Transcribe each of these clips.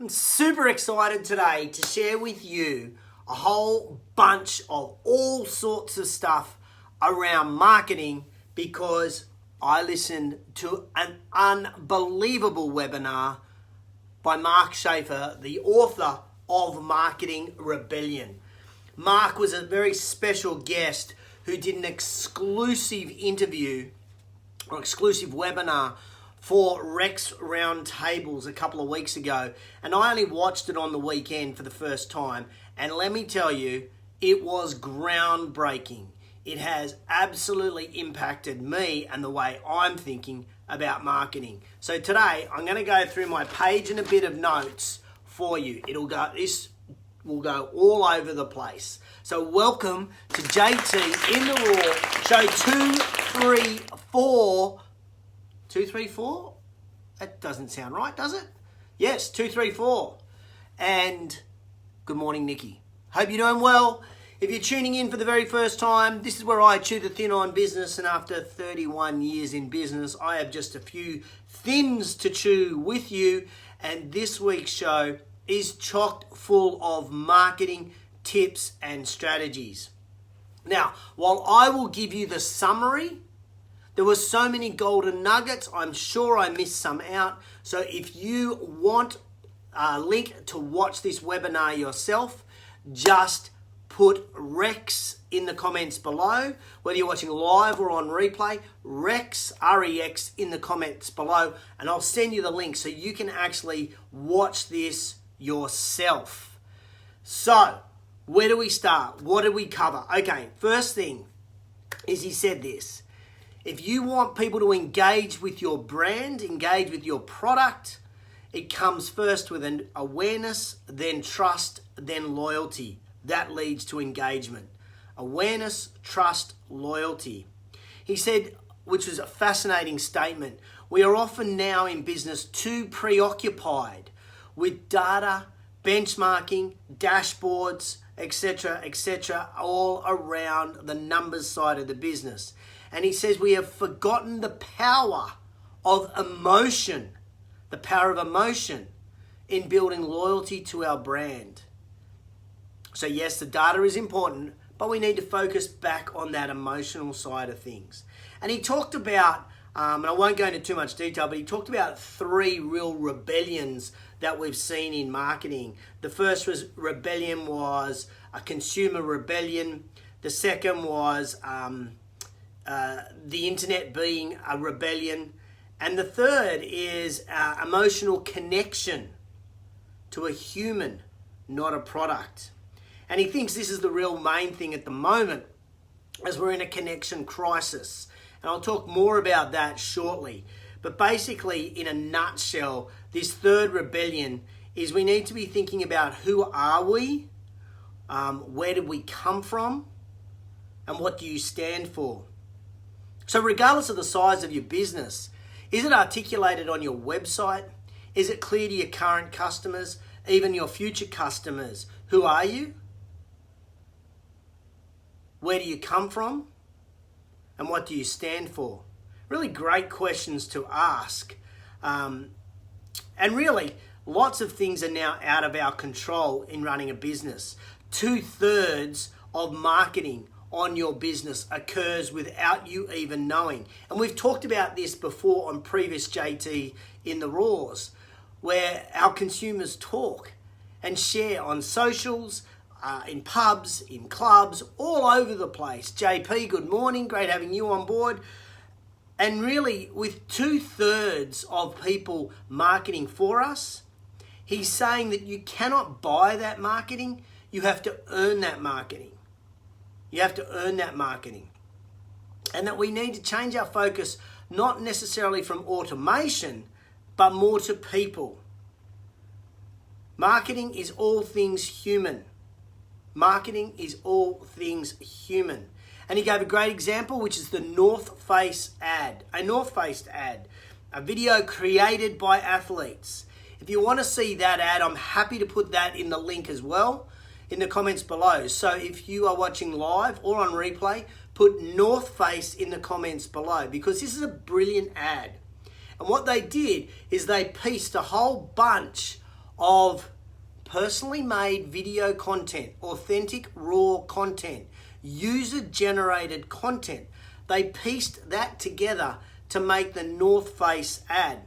I'm super excited today to share with you a whole bunch of all sorts of stuff around marketing because I listened to an unbelievable webinar by Mark Schaefer, the author of Marketing Rebellion. Mark was a very special guest who did an exclusive interview or exclusive webinar for Rex Roundtables a couple of weeks ago, and I only watched it on the weekend for the first time, and let me tell you, it was groundbreaking. It has absolutely impacted me and the way I'm thinking about marketing. So today I'm going to go through my page and a bit of notes for you. This will go all over the place. So welcome to JTInTheRaw, show 234. 234? That doesn't sound right, does it? Yes, 234. And good morning, Nikki. Hope you're doing well. If you're tuning in for the very first time, this is where I chew the thin on business, and after 31 years in business, I have just a few thins to chew with you, and this week's show is chock full of marketing tips and strategies. Now, while I will give you the summary, there were so many golden nuggets, I'm sure I missed some out. So if you want a link to watch this webinar yourself, just put Rex in the comments below. Whether you're watching live or on replay, Rex, R-E-X, in the comments below, and I'll send you the link so you can actually watch this yourself. So, where do we start? What do we cover? Okay, first thing is he said this. If you want people to engage with your brand, engage with your product, it comes first with an awareness, then trust, then loyalty. That leads to engagement. Awareness, trust, loyalty. He said, which was a fascinating statement, we are often now in business too preoccupied with data, benchmarking, dashboards, etc., all around the numbers side of the business. And he says we have forgotten the power of emotion, in building loyalty to our brand. So yes, the data is important, but we need to focus back on that emotional side of things. And he talked about, and I won't go into too much detail, but he talked about 3 real rebellions that we've seen in marketing. The first rebellion was a consumer rebellion. The second was the internet being a rebellion. And the third is emotional connection to a human, not a product. And he thinks this is the real main thing at the moment as we're in a connection crisis. And I'll talk more about that shortly. But basically, in a nutshell, this third rebellion is we need to be thinking about who are we, where did we come from, and what do you stand for? So regardless of the size of your business, is it articulated on your website? Is it clear to your current customers, even your future customers? Who are you? Where do you come from? And what do you stand for? Really great questions to ask. And really, lots of things are now out of our control in running a business. 2/3 of marketing on your business occurs without you even knowing. And we've talked about this before on previous JT in the Raws, where our consumers talk and share on socials, in pubs, in clubs, all over the place. JP, good morning. Great having you on board. And really, with 2/3 of people marketing for us, he's saying that you cannot buy that marketing. You have to earn that marketing. You have to earn that marketing. And that we need to change our focus, not necessarily from automation, but more to people. Marketing is all things human. Marketing is all things human. And he gave a great example, which is the North Face ad. A North Face ad, a video created by athletes. If you want to see that ad, I'm happy to put that in the link as well in the comments below. So if you are watching live or on replay, put North Face in the comments below, because this is a brilliant ad. And what they did is they pieced a whole bunch of personally made video content, authentic, raw content, user-generated content. They pieced that together to make the North Face ad.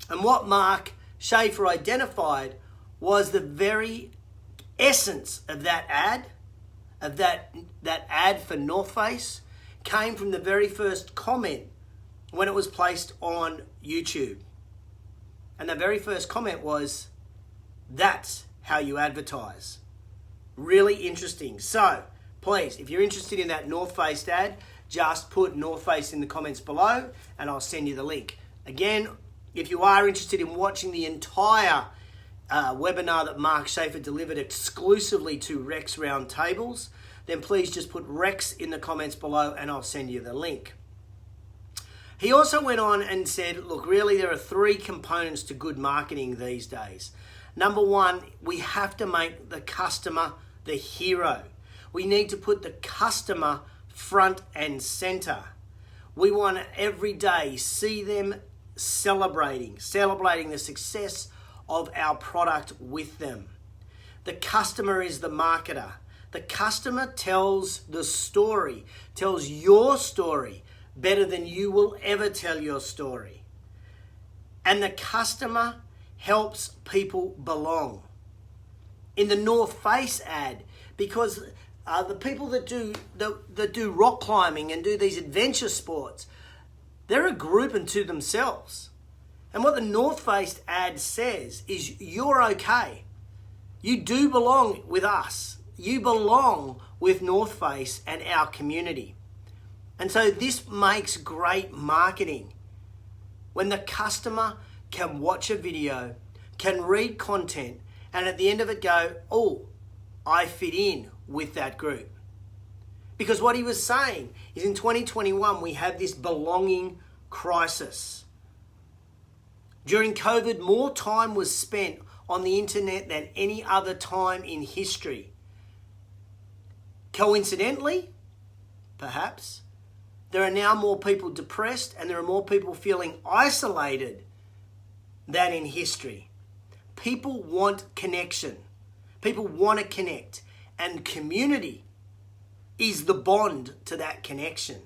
And what Mark Schaefer identified was the very essence of that ad, that ad for North Face, came from the very first comment when it was placed on YouTube. And the very first comment was, "That's how you advertise." Really interesting. So, please, if you're interested in that North Face ad, just put North Face in the comments below and I'll send you the link. Again, if you are interested in watching the entire webinar that Mark Schaefer delivered exclusively to Rex Roundtables, then please just put Rex in the comments below and I'll send you the link. He also went on and said, look, really there are three components to good marketing these days. Number one, we have to make the customer the hero. We need to put the customer front and center. We want to every day see them celebrating the success of our product with them. The customer is the marketer. The customer tells the story, tells your story better than you will ever tell your story. And the customer helps people belong. In the North Face ad, because the people that do rock climbing and do these adventure sports, they're a group unto themselves. And what the North Face ad says is you're okay. You do belong with us. You belong with North Face and our community. And so this makes great marketing. When the customer can watch a video, can read content, and at the end of it go, oh, I fit in with that group. Because what he was saying is in 2021, we have this belonging crisis. During COVID, more time was spent on the internet than any other time in history. Coincidentally, perhaps, there are now more people depressed and there are more people feeling isolated than in history. People want connection. People want to connect. And community is the bond to that connection.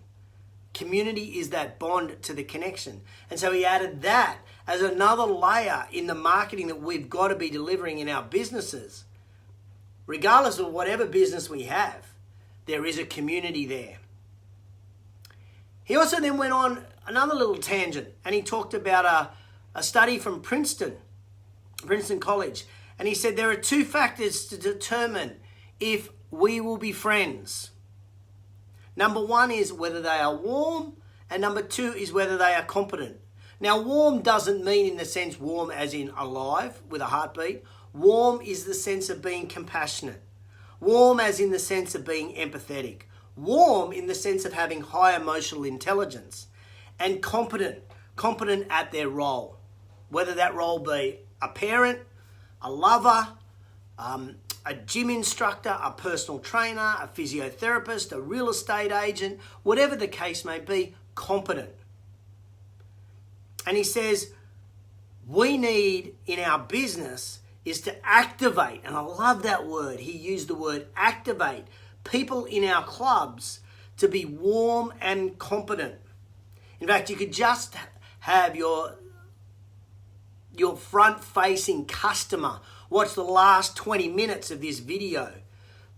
Community is that bond to the connection. And so he added that as another layer in the marketing that we've got to be delivering in our businesses. Regardless of whatever business we have, there is a community there. He also then went on another little tangent and he talked about a study from Princeton College. And he said there are two factors to determine if we will be friends. Number one is whether they are warm, and number two is whether they are competent. Now, warm doesn't mean in the sense warm as in alive with a heartbeat. Warm is the sense of being compassionate. Warm as in the sense of being empathetic. Warm in the sense of having high emotional intelligence. And competent at their role. Whether that role be a parent, a lover, a gym instructor, a personal trainer, a physiotherapist, a real estate agent, whatever the case may be, competent. And he says, we need in our business is to activate, and I love that word, he used the word activate, people in our clubs to be warm and competent. In fact, you could just have your front-facing customer watch the last 20 minutes of this video.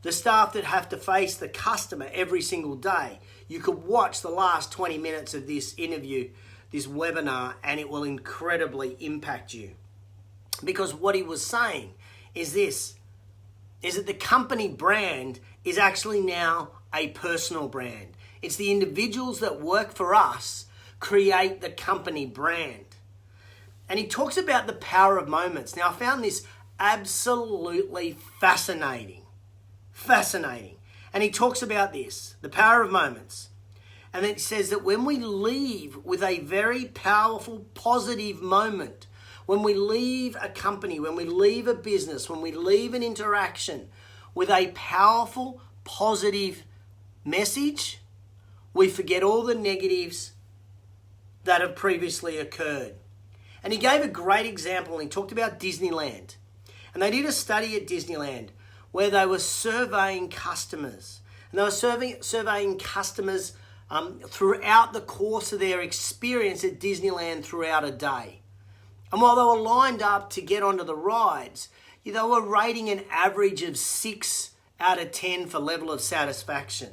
The staff that have to face the customer every single day, you could watch the last 20 minutes of this interview, this webinar, and it will incredibly impact you. Because what he was saying is this, is that the company brand is actually now a personal brand. It's the individuals that work for us create the company brand. And he talks about the power of moments. Now, I found this absolutely fascinating. And he talks about this, the power of moments. And it says that when we leave with a very powerful, positive moment, when we leave a company, when we leave a business, when we leave an interaction with a powerful, positive message, we forget all the negatives that have previously occurred. And he gave a great example, and he talked about Disneyland. And they did a study at Disneyland where they were surveying customers. And they were surveying customers throughout the course of their experience at Disneyland throughout a day. And while they were lined up to get onto the rides, they were rating an average of 6 out of 10 for level of satisfaction.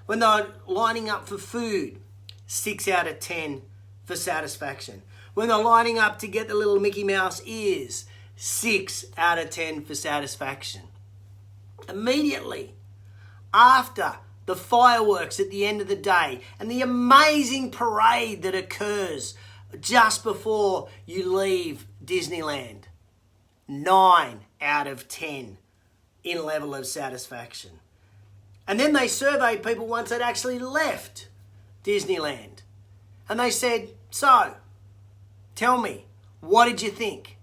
When they were lining up for food, 6 out of 10 for satisfaction. When they're lining up to get the little Mickey Mouse ears, 6 out of 10 for satisfaction. Immediately after the fireworks at the end of the day and the amazing parade that occurs just before you leave Disneyland, 9 out of 10 in level of satisfaction. And then they surveyed people once they'd actually left Disneyland. And they said, so, tell me, what did you think?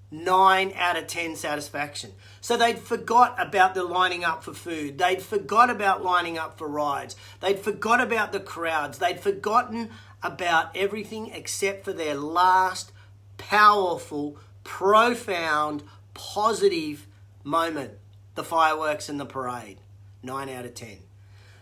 9 out of 10 satisfaction. So they'd forgot about the lining up for food. They'd forgot about lining up for rides. They'd forgot about the crowds. They'd forgotten about everything except for their last powerful, profound, positive moment, the fireworks and the parade. 9 out of 10.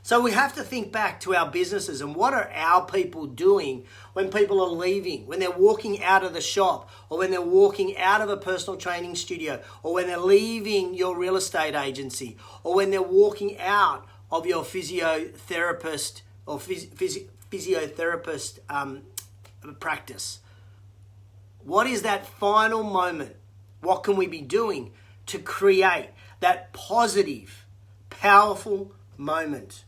So we have to think back to our businesses and what are our people doing when people are leaving, when they're walking out of the shop, or when they're walking out of a personal training studio, or when they're leaving your real estate agency, or when they're walking out of your physiotherapist or physiotherapist practice. What is that final moment? What can we be doing to create that positive, powerful moment?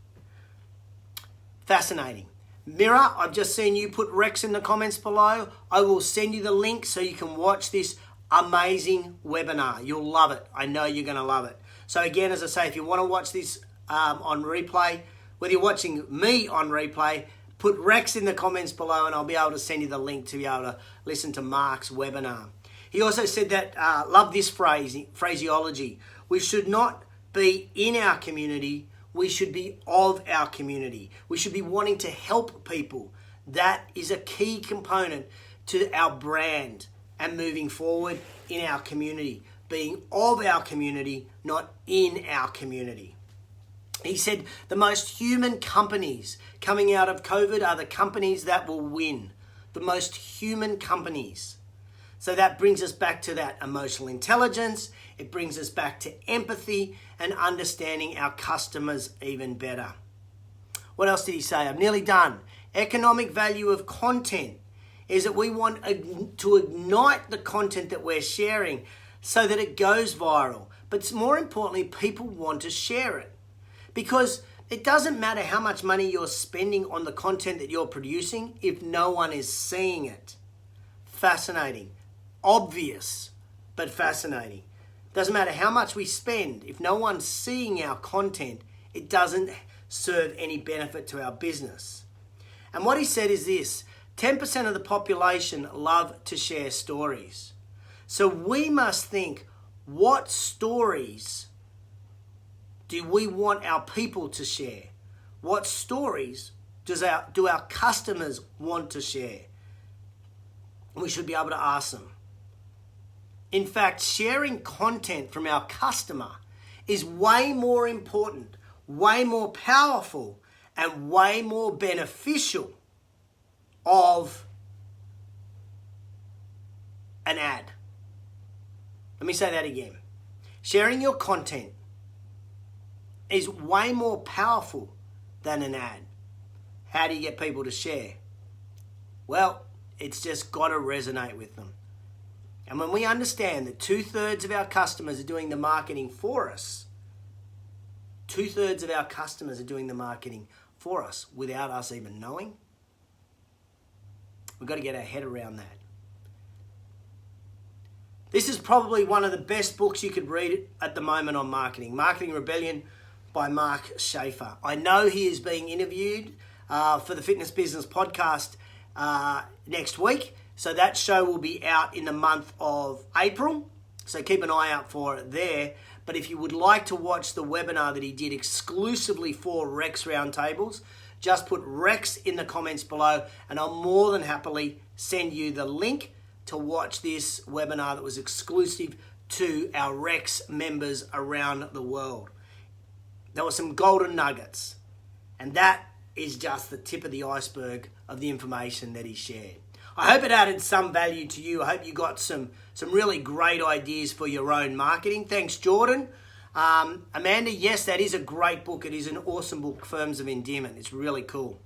Fascinating. Mira, I've just seen you put Rex in the comments below. I will send you the link so you can watch this amazing webinar. You'll love it. I know you're going to love it. So again, as I say, if you want to watch this on replay, whether you're watching me on replay, put Rex in the comments below and I'll be able to send you the link to be able to listen to Mark's webinar. He also said that, love this phraseology, we should not be in our community, we should be of our community. We should be wanting to help people. That is a key component to our brand and moving forward in our community. Being of our community, not in our community. He said the most human companies coming out of COVID are the companies that will win. The most human companies. So that brings us back to that emotional intelligence. It brings us back to empathy and understanding our customers even better. What else did he say? I'm nearly done. Economic value of content is that we want to ignite the content that we're sharing so that it goes viral. But more importantly, people want to share it. Because it doesn't matter how much money you're spending on the content that you're producing if no one is seeing it. Fascinating. Obvious, but fascinating. Doesn't matter how much we spend. If no one's seeing our content, it doesn't serve any benefit to our business. And what he said is this, 10% of the population love to share stories. So we must think, what stories do we want our people to share? What stories do our customers want to share? We should be able to ask them. In fact, sharing content from our customer is way more important, way more powerful, and way more beneficial of an ad. Let me say that again. Sharing your content is way more powerful than an ad. How do you get people to share? Well, it's just got to resonate with them. And when we understand that 2/3 of our customers are doing the marketing for us, 2/3 of our customers are doing the marketing for us without us even knowing, we've got to get our head around that. This is probably one of the best books you could read at the moment on marketing. Marketing Rebellion by Mark Schaefer. I know he is being interviewed for the Fitness Business Podcast next week. So that show will be out in the month of April. So keep an eye out for it there. But if you would like to watch the webinar that he did exclusively for Rex Roundtables, just put Rex in the comments below and I'll more than happily send you the link to watch this webinar that was exclusive to our Rex members around the world. There were some golden nuggets, and that is just the tip of the iceberg of the information that he shared. I hope it added some value to you. I hope you got some really great ideas for your own marketing. Thanks, Jordan. Amanda, yes, that is a great book. It is an awesome book, Firms of Endearment. It's really cool.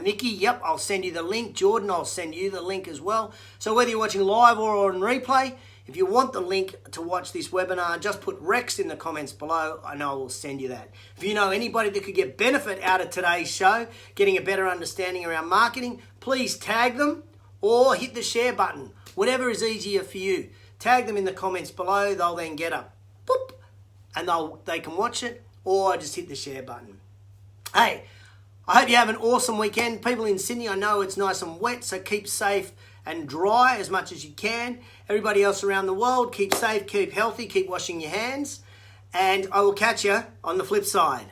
Nikki, yep, I'll send you the link. Jordan, I'll send you the link as well. So whether you're watching live or on replay, if you want the link to watch this webinar, just put Rex in the comments below and I will send you that. If you know anybody that could get benefit out of today's show, getting a better understanding around marketing, please tag them or hit the share button. Whatever is easier for you. Tag them in the comments below. They'll then get a boop and they can watch it, or just hit the share button. Hey, I hope you have an awesome weekend. People in Sydney, I know it's nice and wet, so keep safe and dry as much as you can. Everybody else around the world, keep safe, keep healthy, keep washing your hands, and I will catch you on the flip side.